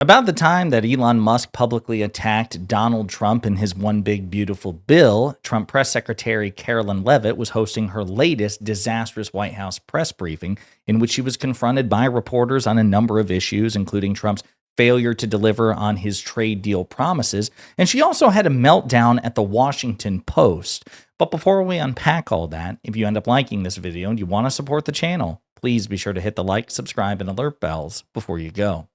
About the time that Elon Musk publicly attacked Donald Trump in his One Big Beautiful Bill, Trump press secretary Karoline Leavitt was hosting her latest disastrous White House press briefing, in which she was confronted by reporters on a number of issues, including Trump's failure to deliver on his trade deal promises. And she also had a meltdown at the Washington Post. But before we unpack all that, if you end up liking this video and you want to support the channel, please be sure to hit the like, subscribe, and alert bells before you go.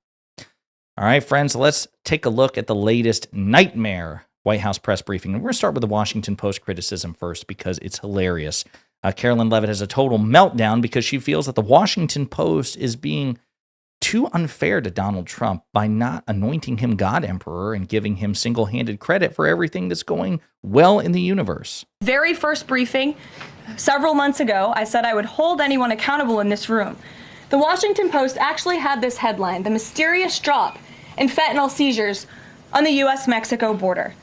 All right, friends, let's take a look at the latest nightmare White House press briefing. And we're going to start with the Washington Post criticism first because it's hilarious. Karoline Leavitt has a total meltdown because she feels that the Washington Post is being too unfair to Donald Trump by not anointing him God Emperor and giving him single-handed credit for everything that's going well in the universe. Very first briefing, several months ago, I said I would hold anyone accountable in this room. The Washington Post actually had this headline: "The mysterious drop in fentanyl seizures on the U.S.-Mexico border."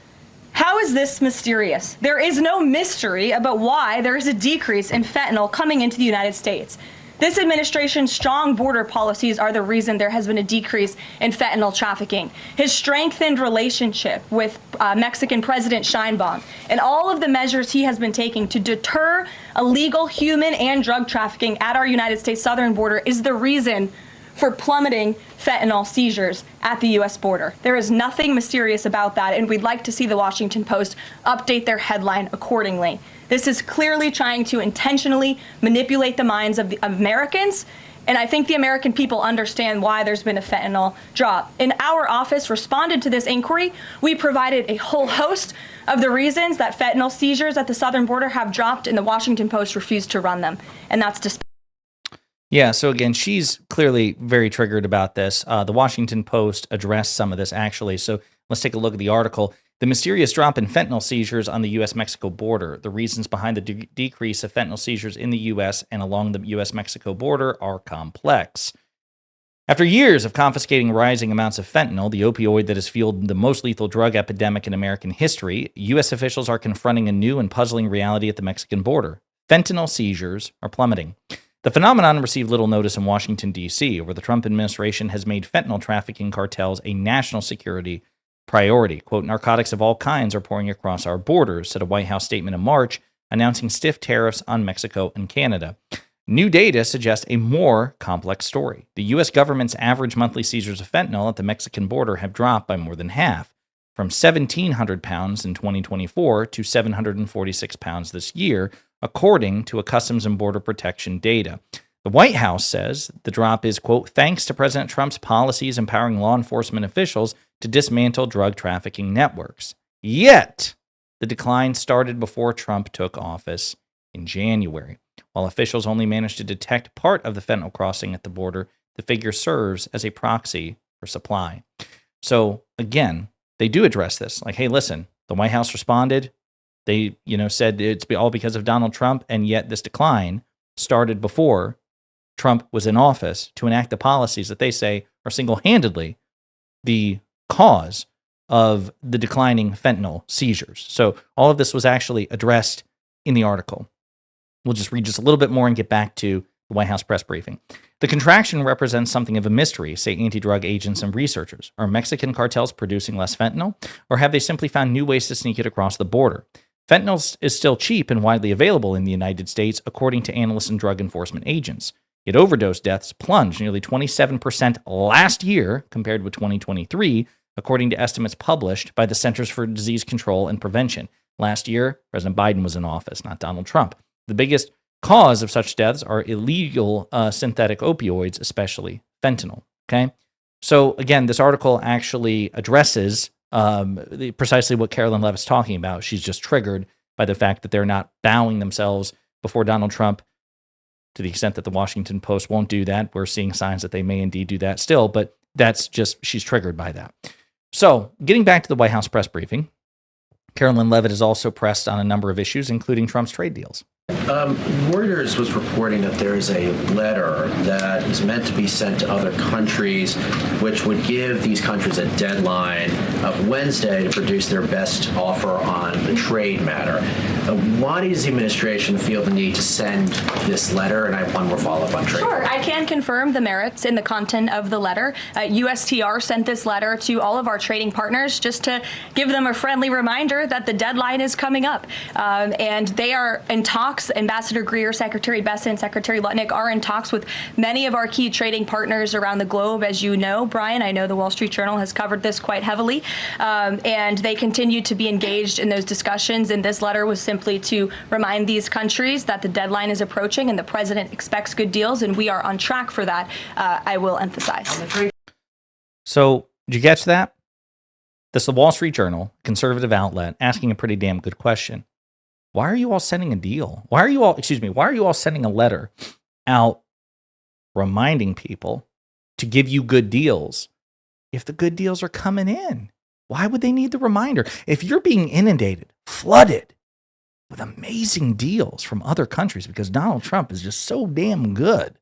How is this mysterious? There is no mystery about why there is a decrease in fentanyl coming into the United States. This administration's strong border policies are the reason there has been a decrease in fentanyl trafficking. His strengthened relationship with Mexican President Sheinbaum and all of the measures he has been taking to deter illegal human and drug trafficking at our United States southern border is the reason for plummeting fentanyl seizures at the U.S. border. There is nothing mysterious about that, and we'd like to see the Washington Post update their headline accordingly. This is clearly trying to intentionally manipulate the minds of the Americans, and I think the American people understand why there's been a fentanyl drop. And our office responded to this inquiry. We provided a whole host of the reasons that fentanyl seizures at the southern border have dropped, and the Washington Post refused to run them, and that's despite. Yeah, so again, she's clearly very triggered about this. The Washington Post addressed some of this, actually. So let's take a look at the article. The mysterious drop in fentanyl seizures on the U.S.-Mexico border. The reasons behind the decrease of fentanyl seizures in the U.S. and along the U.S.-Mexico border are complex. After years of confiscating rising amounts of fentanyl, the opioid that has fueled the most lethal drug epidemic in American history, U.S. officials are confronting a new and puzzling reality at the Mexican border. Fentanyl seizures are plummeting. The phenomenon received little notice in Washington, D.C., where the Trump administration has made fentanyl trafficking cartels a national security priority. Quote, "Narcotics of all kinds are pouring across our borders," said a White House statement in March, announcing stiff tariffs on Mexico and Canada. New data suggests a more complex story. The U.S. government's average monthly seizures of fentanyl at the Mexican border have dropped by more than half, from 1,700 pounds in 2024 to 746 pounds this year, according to a Customs and Border Protection data. The White House says the drop is, quote, "thanks to President Trump's policies empowering law enforcement officials to dismantle drug trafficking networks." Yet, the decline started before Trump took office in January. While officials only managed to detect part of the fentanyl crossing at the border, the figure serves as a proxy for supply. So, again, they do address this. Like, hey, listen, the White House responded. They, said it's all because of Donald Trump, and yet this decline started before Trump was in office to enact the policies that they say are single-handedly the cause of the declining fentanyl seizures. So all of this was actually addressed in the article. We'll just read just a little bit more and get back to the White House press briefing. The contraction represents something of a mystery, say anti-drug agents and researchers. Are Mexican cartels producing less fentanyl, or have they simply found new ways to sneak it across the border? Fentanyl is still cheap and widely available in the United States, according to analysts and drug enforcement agents. Yet overdose deaths plunged nearly 27% last year compared with 2023, according to estimates published by the Centers for Disease Control and Prevention. Last year, President Biden was in office, not Donald Trump. The biggest cause of such deaths are illegal synthetic opioids, especially fentanyl. Okay, so again, this article actually addresses precisely what Karoline Leavitt's talking about. She's just triggered by the fact that they're not bowing themselves before Donald Trump, to the extent that the Washington Post won't do that. We're seeing signs that they may indeed do that still, but that's just, she's triggered by that. So getting back to the White House press briefing, Karoline Leavitt is also pressed on a number of issues, including Trump's trade deals. Reuters was reporting that there is a letter that is meant to be sent to other countries, which would give these countries a deadline of Wednesday to produce their best offer on the trade matter. Why does the administration feel the need to send this letter? And I have one more follow-up on trade. Sure, I can confirm the merits in the content of the letter. USTR sent this letter to all of our trading partners just to give them a friendly reminder that the deadline is coming up. And they are in talks. Ambassador Greer, Secretary Bessent, Secretary Lutnick are in talks with many of our key trading partners around the globe. As you know, Brian, I know the Wall Street Journal has covered this quite heavily. And they continue to be engaged in those discussions. And this letter was simply to remind these countries that the deadline is approaching and the president expects good deals, and we are on track for that, I will emphasize. So, did you catch that? This is the Wall Street Journal, conservative outlet, asking a pretty damn good question. Why are you all sending a deal? Why are you all sending a letter out reminding people to give you good deals if the good deals are coming in? Why would they need the reminder? If you're being inundated, flooded with amazing deals from other countries because Donald Trump is just so damn good,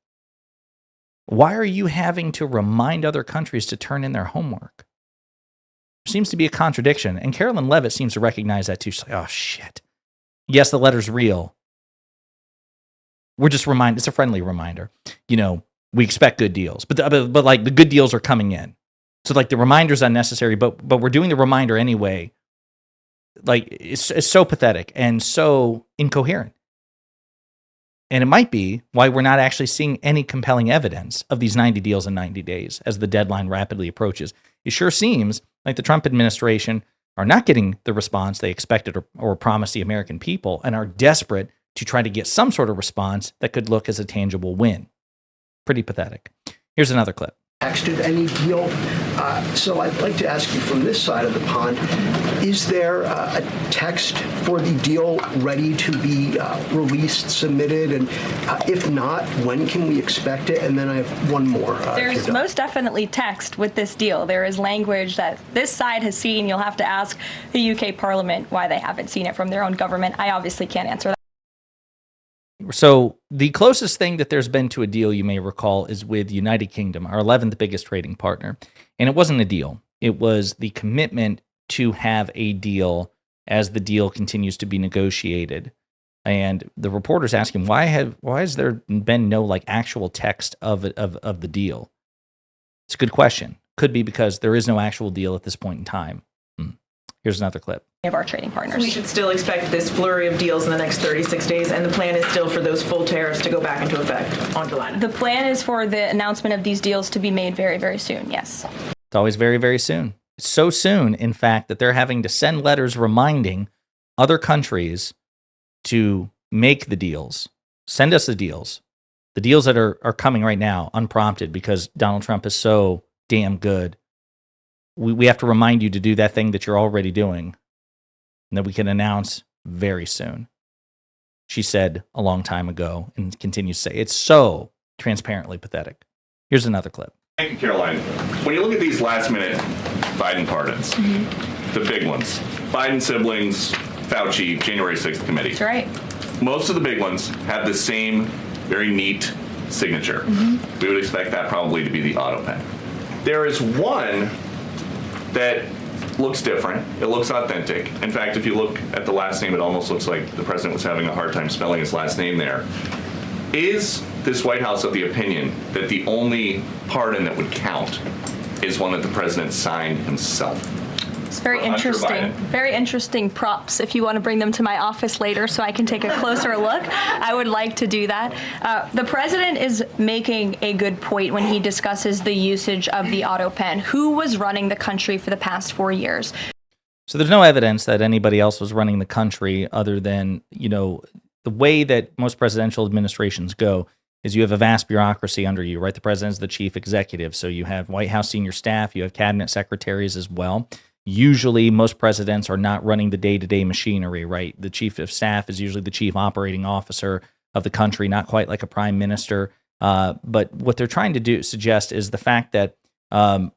why are you having to remind other countries to turn in their homework? There seems to be a contradiction, and Karoline Leavitt seems to recognize that too. She's like, oh, shit. Yes, the letter's real. We're just it's a friendly reminder. You know, we expect good deals, but like the good deals are coming in. So like the reminder's unnecessary, but we're doing the reminder anyway. Like it's so pathetic and so incoherent. And it might be why we're not actually seeing any compelling evidence of these 90 deals in 90 days as the deadline rapidly approaches. It sure seems like the Trump administration are not getting the response they expected or promised the American people and are desperate to try to get some sort of response that could look as a tangible win. Pretty pathetic. Here's another clip. Texted any deal. So I'd like to ask you from this side of the pond, is there a text for the deal ready to be released, submitted? And if not, when can we expect it? And then I have one more. There's most definitely text with this deal. There is language that this side has seen. You'll have to ask the UK Parliament why they haven't seen it from their own government. I obviously can't answer that. So the closest thing that there's been to a deal, you may recall, is with United Kingdom, our 11th biggest trading partner. And it wasn't a deal. It was the commitment to have a deal as the deal continues to be negotiated. And the reporter's asking, why has there been no like actual text of the deal? It's a good question. Could be because there is no actual deal at this point in time. Here's another clip. Of our trading partners. We should still expect this flurry of deals in the next 36 days, and the plan is still for those full tariffs to go back into effect on July 9th. The plan is for the announcement of these deals to be made very, very soon, yes. It's always very, very soon. It's so soon, in fact, that they're having to send letters reminding other countries to make the deals. Send us the deals that are coming right now, unprompted, because Donald Trump is so damn good. We have to remind you to do that thing that you're already doing and that we can announce very soon. She said a long time ago and continues to say. It's so transparently pathetic. Here's another clip. Thank you, Caroline. When you look at these last-minute Biden pardons, the big ones, Biden siblings, Fauci, January 6th committee. That's right. Most of the big ones have the same very neat signature. We would expect that probably to be the auto pen. There is one that looks different. It looks authentic. In fact, if you look at the last name, it almost looks like the president was having a hard time spelling his last name there. Is this White House of the opinion that the only pardon that would count is one that the president signed himself? It's very interesting. Very interesting props. If you want to bring them to my office later so I can take a closer look, I would like to do that. The president is making a good point when he discusses the usage of the auto pen. Who was running the country for the past 4 years? So there's no evidence that anybody else was running the country other than, the way that most presidential administrations go is you have a vast bureaucracy under you, right? The president's the chief executive. So you have White House senior staff, you have cabinet secretaries as well. Usually, most presidents are not running the day-to-day machinery, right? The chief of staff is usually the chief operating officer of the country, not quite like a prime minister. But what they're trying to suggest is the fact that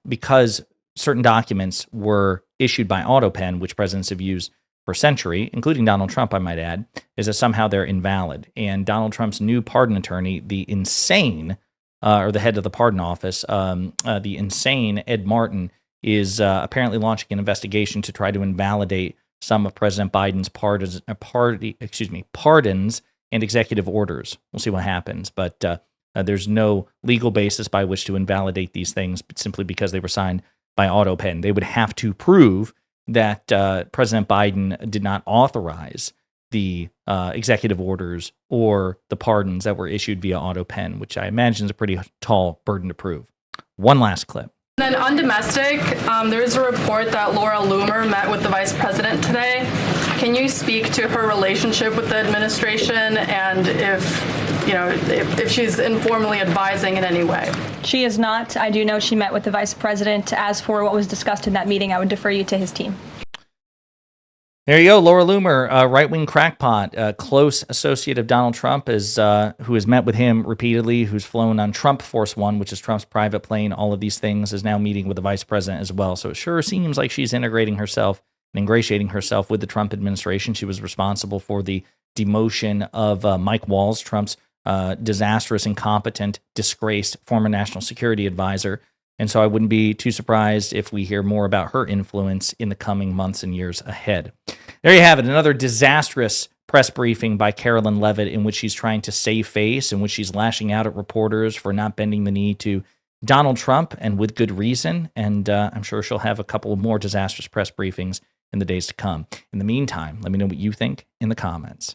because certain documents were issued by AutoPen, which presidents have used for a century, including Donald Trump, I might add, is that somehow they're invalid. And Donald Trump's new pardon attorney, the insane, or the head of the pardon office, the insane Ed Martin, is apparently launching an investigation to try to invalidate some of President Biden's pardons and executive orders. We'll see what happens, but there's no legal basis by which to invalidate these things simply because they were signed by AutoPen. They would have to prove that President Biden did not authorize the executive orders or the pardons that were issued via AutoPen, which I imagine is a pretty tall burden to prove. One last clip. Then on domestic, there is a report that Laura Loomer met with the vice president today. Can you speak to her relationship with the administration and if she's informally advising in any way? She is not. I do know she met with the vice president. As for what was discussed in that meeting, I would defer you to his team. There you go, Laura Loomer, right-wing crackpot, a close associate of Donald Trump, who has met with him repeatedly, who's flown on Trump Force One, which is Trump's private plane, all of these things, is now meeting with the vice president as well. So it sure seems like she's integrating herself and ingratiating herself with the Trump administration. She was responsible for the demotion of Mike Walls, Trump's disastrous, incompetent, disgraced former national security advisor. And so I wouldn't be too surprised if we hear more about her influence in the coming months and years ahead. There you have it, another disastrous press briefing by Karoline Leavitt in which she's trying to save face, in which she's lashing out at reporters for not bending the knee to Donald Trump, and with good reason. And I'm sure she'll have a couple of more disastrous press briefings in the days to come. In the meantime, let me know what you think in the comments.